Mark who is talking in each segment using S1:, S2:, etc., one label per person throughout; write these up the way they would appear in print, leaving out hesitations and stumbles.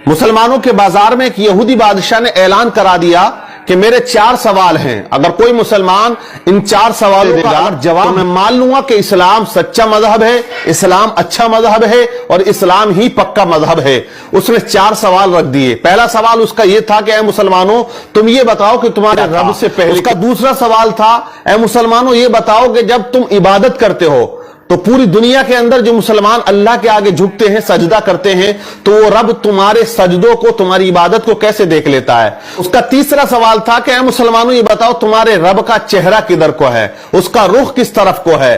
S1: मुसलमानों के बाजार में एक यहूदी बादशाह ने ऐलान करा दिया कि मेरे 4 सवाल हैं, अगर कोई मुसलमान इन 4 सवालों का जवाब, मैं मान लूंगा कि इस्लाम सच्चा मजहब है, इस्लाम अच्छा मजहब है और इस्लाम ही पक्का मजहब है। उसने 4 सवाल रख दिए। पहला सवाल उसका यह था कि ऐ मुसलमानों, तुम ये बताओ कि तुम्हारे रब से पहले। उसका दूसरा सवाल था, ऐ मुसलमानों ये बताओ कि जब तुम इबादत करते हो तो पूरी दुनिया के अंदर जो मुसलमान अल्लाह के आगे झुकते हैं, सजदा करते हैं, तो वो रब तुम्हारे सजदों को, तुम्हारी इबादत को कैसे देख लेता है। उसका तीसरा सवाल था कि ऐ मुसलमानों ये बताओ तुम्हारे रब का चेहरा किधर को है, उसका रुख किस तरफ को है।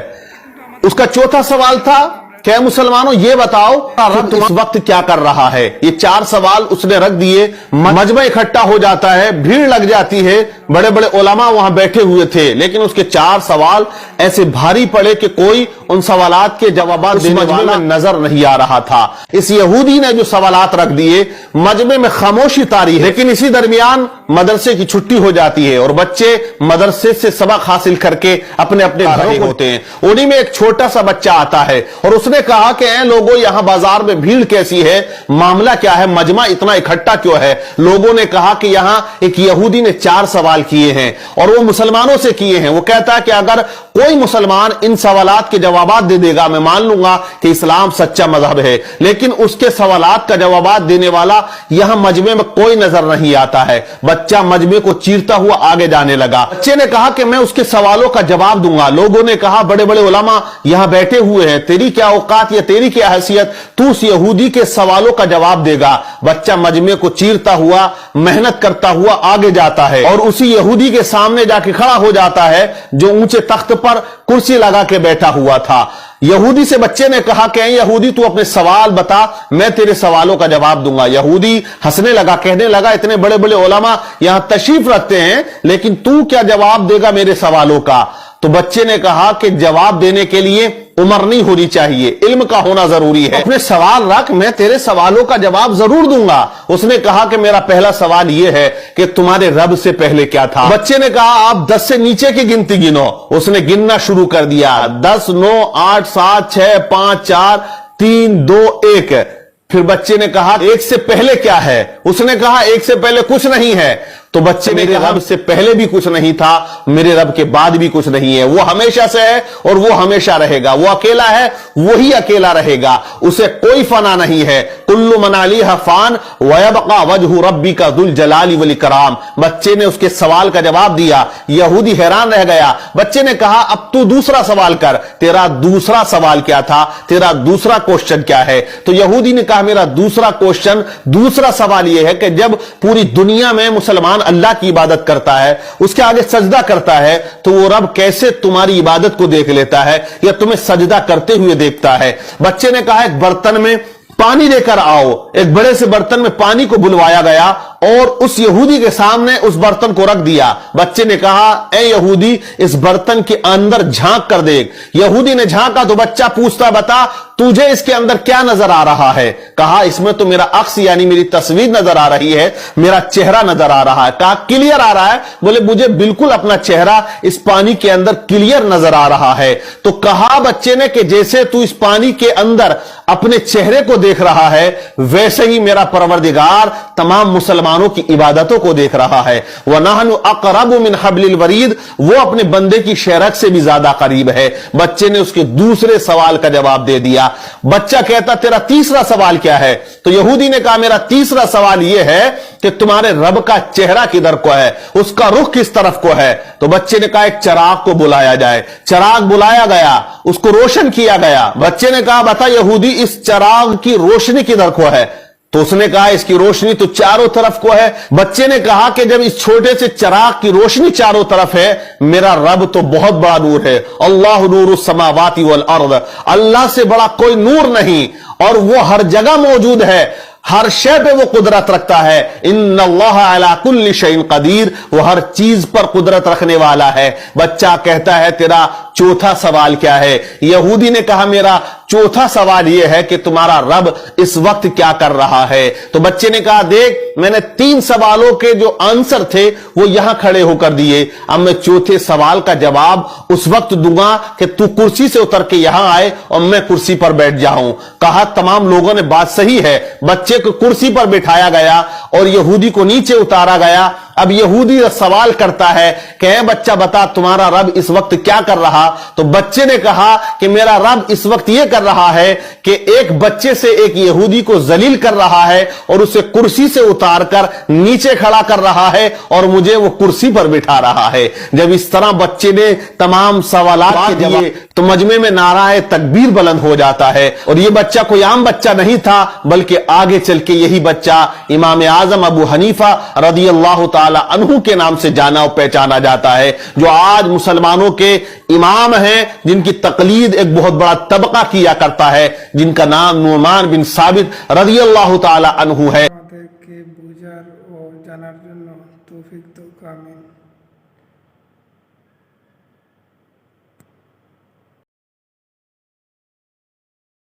S1: उसका चौथा सवाल था कि ऐ मुसलमानों ये बताओ रब इस वक्त क्या कर रहा है। ये 4 सवाल उसने रख दिए। मजमा इकट्ठा हो जाता है, भीड़ लग जाती है, बड़े बड़े उलमा वहां बैठे हुए थे, लेकिन उसके 4 सवाल ऐसे भारी पड़े कि कोई उन सवालात के जवाब देने वाला नजर नहीं आ रहा था। इस यहूदी ने जो सवालात रख दिए, मजमे में खामोशी तारी है। लेकिन इसी दरमियान मदरसे की छुट्टी हो जाती है और बच्चे मदरसे से सबक हासिल करके अपने अपने घरों होते हैं। उन्हीं में एक छोटा सा बच्चा आता है और उसने कहा कि ऐ लोगों, यहां बाजार में भीड़ कैसी है, मामला क्या है, मजमा इतना इकट्ठा क्यों है। लोगों ने कहा कि यहां एक यहूदी ने 4 सवाल किए हैं और वो मुसलमानों से किए हैं। वो कहता है कि अगर कोई मुसलमान इन सवालात के जवाब दे देगा, मैं मान लूंगा कि इस्लाम सच्चा मजहब है, लेकिन उसके सवालात का जवाब देने वाला यहां मजमे में कोई नजर नहीं आता है। बच्चा मजमे को चीरता हुआ आगे जाने लगा। बच्चे ने कहा कि मैं उसके सवालों का जवाब दूंगा। लोगों ने कहा बड़े बड़े उलमा यहां बैठे हुए हैं, तेरी क्या औकात या तेरी क्या हैसियत, तू उस यहूदी के सवालों का जवाब देगा। बच्चा मजमे को चीरता हुआ, मेहनत करता हुआ आगे जाता है और उसी यहूदी के सामने जाके खड़ा हो जाता है जो ऊंचे तख्त पर कुर्सी लगा के बैठा हुआ था। यहूदी से बच्चे ने कहा कि यहूदी तू अपने सवाल बता, मैं तेरे सवालों का जवाब दूंगा। यहूदी हंसने लगा, कहने लगा इतने बड़े बड़े उलमा यहां तशरीफ रखते हैं, लेकिन तू क्या जवाब देगा मेरे सवालों का। तो बच्चे ने कहा कि जवाब देने के लिए उम्र नहीं होनी चाहिए, इल्म का होना जरूरी है। अपने सवाल रख, मैं तेरे सवालों का जवाब जरूर दूंगा। उसने कहा कि मेरा पहला सवाल यह है कि तुम्हारे रब से पहले क्या था। बच्चे ने कहा आप 10 से नीचे की गिनती गिनो। उसने गिनना शुरू कर दिया, 10, 9, 8, 7, 6, 5, 4, 3, 2, 1। फिर बच्चे ने कहा 1 से पहले क्या है। उसने कहा 1 से पहले कुछ नहीं है। तो बच्चे ने कहा रब से पहले भी कुछ नहीं था, मेरे रब के बाद भी कुछ नहीं है। वो हमेशा से है और वो हमेशा रहेगा। वो अकेला है, वही अकेला रहेगा, उसे कोई फना नहीं है। कुल्लु मन अलैहा फान व यबका वजहु रब्बिका दुल जलाली वल इकराम। बच्चे ने उसके सवाल का जवाब दिया। यहूदी हैरान रह गया। बच्चे ने कहा अब तू दूसरा सवाल कर, तेरा दूसरा सवाल क्या था, तेरा दूसरा क्वेश्चन क्या है। तो यहूदी ने कहा मेरा दूसरा क्वेश्चन, दूसरा सवाल यह है कि जब पूरी दुनिया में मुसलमान अल्लाह की इबादत करता है, उसके आगे सजदा करता है, तो वो रब कैसे तुम्हारी इबादत को देख लेता है या तुम्हें सजदा करते हुए देखता है। बच्चे ने कहा एक बर्तन में पानी लेकर आओ। एक बड़े से बर्तन में पानी को बुलवाया गया और उस यहूदी के सामने उस बर्तन को रख दिया। बच्चे ने कहा ए यहूदी, इस बर्तन के अंदर झांक कर देख। यहूदी ने झांका तो बच्चा पूछता बता तुझे इसके अंदर क्या नजर आ रहा है। कहा इसमें तो मेरा अक्स यानी मेरी तस्वीर नजर आ रही है, मेरा चेहरा नजर आ रहा है। कहा क्लियर आ रहा है। बोले मुझे बिल्कुल अपना चेहरा इस पानी के अंदर क्लियर नजर आ रहा है। तो कहा बच्चे ने कि जैसे तू इस पानी के अंदर अपने चेहरे को देख रहा है, वैसे ही मेरा परवरदिगार तमाम मुसलमानों की इबादतों को देख रहा है। व नहनु अक़रबु मिन हब्लिल वरीद, वो अपने बंदे की शेरक से भी ज्यादा करीब है। बच्चे ने उसके दूसरे सवाल का जवाब दे दिया। बच्चा कहता तेरा तीसरा सवाल क्या है। तो यहूदी ने कहा मेरा तीसरा सवाल यह है कि तुम्हारे रब का चेहरा किधर को है, उसका रुख किस तरफ को है। तो बच्चे ने कहा एक चिराग को बुलाया जाए। चिराग बुलाया गया, उसको रोशन किया गया। बच्चे ने कहा बता यहूदी इस चिराग की रोशनी किधर को है। तो उसने कहा इसकी रोशनी तो चारों तरफ को है। बच्चे ने कहा कि जब इस छोटे से चिराग की रोशनी चारों तरफ है, मेरा रब तो बहुत बड़ा नूर है। अल्लाह नूरुस समावाति वल अर्द, अल्लाह से बड़ा कोई नूर नहीं और वो हर जगह मौजूद है, हर शय पे वो कुदरत रखता है। इन्नल्लाह अला कुल्ली शैइन कदीर, वो हर चीज पर कुदरत रखने वाला है। बच्चा कहता है तेरा चौथा सवाल क्या है? यहूदी ने कहा मेरा चौथा सवाल यह है कि तुम्हारा रब इस वक्त क्या कर रहा है? तो बच्चे ने कहा देख, मैंने 3 सवालों के जो आंसर थे वो यहां खड़े होकर दिए, अब मैं चौथे सवाल का जवाब उस वक्त दूंगा कि तू कुर्सी से उतर के यहां आए और मैं कुर्सी पर बैठ जाऊं। कहा तमाम लोगों ने बात सही है। बच्चे को कुर्सी पर बिठाया गया और यहूदी को नीचे उतारा गया। अब यहूदी सवाल करता है कि बच्चा बता तुम्हारा रब इस वक्त क्या कर रहा? तो बच्चे ने कहा कि मेरा रब इस वक्त यह कर रहा है कि एक बच्चे से एक यहूदी को जलील कर रहा है और उसे कुर्सी से उतारकर नीचे खड़ा कर रहा है और मुझे वो कुर्सी पर बिठा रहा है। जब इस तरह बच्चे ने तमाम सवालात दिए तो मजमे में नाराए तकबीर बुलंद हो जाता है। और ये बच्चा कोई आम बच्चा नहीं था, बल्कि आगे चल के यही बच्चा इमाम आजम अबू हनीफा रदियल्लाहु ताला अन्हु के नाम से जाना और पहचाना जाता है, जो आज मुसलमानों के इमाम हैं, जिनकी तकलीद एक बहुत बड़ा तबका किया करता है, जिनका नाम नुमान बिन साबित रदियल्लाहु ताला अन्हु है।
S2: আমাদেরকে বোঝার ও জানার জন্য তৌফিক দাও, আমিন।